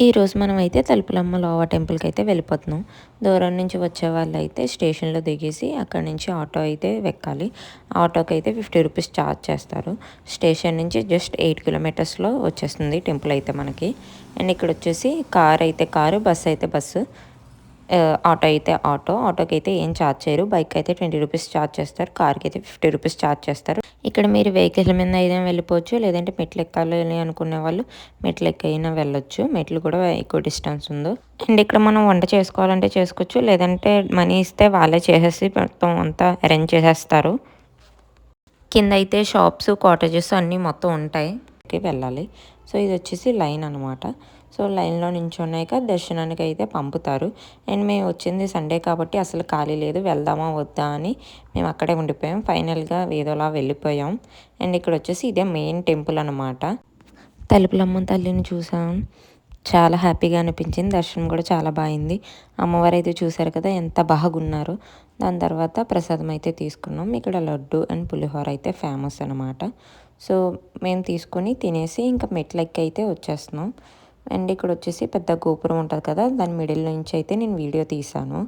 ఈరోజు మనమైతే తలుపులమ్మ లోవా టెంపుల్కి అయితే వెళ్ళిపోతున్నాం. దూరం నుంచి వచ్చే వాళ్ళైతే స్టేషన్లో దిగేసి అక్కడి నుంచి ఆటో అయితే ఎక్కాలి. ఆటోకి అయితే 50 రూపీస్ ఛార్జ్ చేస్తారు. స్టేషన్ నుంచి జస్ట్ 8 కిలోమీటర్స్లో వచ్చేస్తుంది టెంపుల్ అయితే మనకి. అండ్ ఇక్కడ వచ్చేసి కార్ అయితే కారు, బస్సు అయితే బస్సు, ఆటో అయితే ఆటో. ఆటోకి అయితే ఏం ఛార్జ్ చేయరు. బైక్ అయితే 20 రూపీస్ ఛార్జ్ చేస్తారు. కార్కి అయితే 50 రూపీస్ ఛార్జ్ చేస్తారు. ఇక్కడ మీరు వెహికల్ మీద అయినా వెళ్ళిపోవచ్చు, లేదంటే మెట్లు ఎక్కాలి అనుకునే వాళ్ళు మెట్లు ఎక్కైనా వెళ్ళొచ్చు. మెట్లు కూడా ఎక్కువ డిస్టెన్స్ ఉంది. అండ్ ఇక్కడ మనం వంట చేసుకోవాలంటే చేసుకోవచ్చు, లేదంటే మనీ ఇస్తే వాళ్ళే చేసేసి మొత్తం అంతా అరేంజ్ చేసేస్తారు. కింద అయితే షాప్స్, కాటేజెస్ అన్నీ మొత్తం ఉంటాయి. వెళ్ళాలి. సో ఇది వచ్చేసి లైన్ అనమాట. సో లైన్లో నించున్నాక దర్శనానికి అయితే పంపుతారు. అండ్ మేము వచ్చింది సండే కాబట్టి అసలు ఖాళీ లేదు, వెళ్దామా వద్దా అని మేము అక్కడే ఉండిపోయాం. ఫైనల్గా ఏదోలా వెళ్ళిపోయాం. అండ్ ఇక్కడ వచ్చేసి ఇదే మెయిన్ టెంపుల్ అనమాట. తలుపులమ్మ తల్లిని చూసాం, చాలా హ్యాపీగా అనిపించింది. దర్శనం కూడా చాలా బాగుంది. అమ్మవారు అయితే చూసారు కదా ఎంత బాగున్నారు. దాని తర్వాత ప్రసాదం అయితే తీసుకున్నాం. ఇక్కడ లడ్డు అండ్ పులిహోర అయితే ఫేమస్ అనమాట. సో మేము తీసుకొని తినేసి ఇంకా మెట్లెక్కి అయితే వచ్చేస్తున్నాం. అండ్ ఇక్కడ వచ్చేసి పెద్ద గోపురం ఉంటుంది కదా, దాని మిడిల్ నుంచి అయితే నేను వీడియో తీసాను.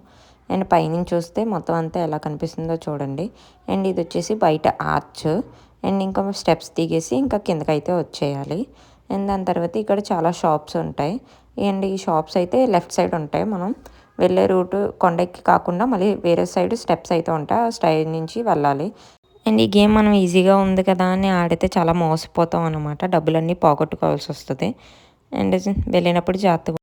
అండ్ పైనుంచి చూస్తే మొత్తం అంతా ఎలా కనిపిస్తుందో చూడండి. అండ్ ఇది వచ్చేసి బయట ఆర్చ్. అండ్ ఇంకా స్టెప్స్ దిగేసి ఇంకా కిందకైతే వచ్చేయాలి. అండ్ దాని తర్వాత ఇక్కడ చాలా షాప్స్ ఉంటాయి. అండ్ ఈ షాప్స్ అయితే లెఫ్ట్ సైడ్ ఉంటాయి. మనం వెళ్ళే రూట్ కొండెక్కి కాకుండా మళ్ళీ వేరే సైడ్ స్టెప్స్ అయితే ఉంటాయి. ఆ స్టైల్ నుంచి వెళ్ళాలి. అండ్ ఈ గేమ్ మనం ఈజీగా ఉంది కదా అని ఆడితే చాలా మోసపోతాం అనమాట. డబ్బులన్నీ పోగొట్టుకోవాల్సి వస్తుంది. అండ్ వెళ్ళినప్పుడు జాగ్రత్తగా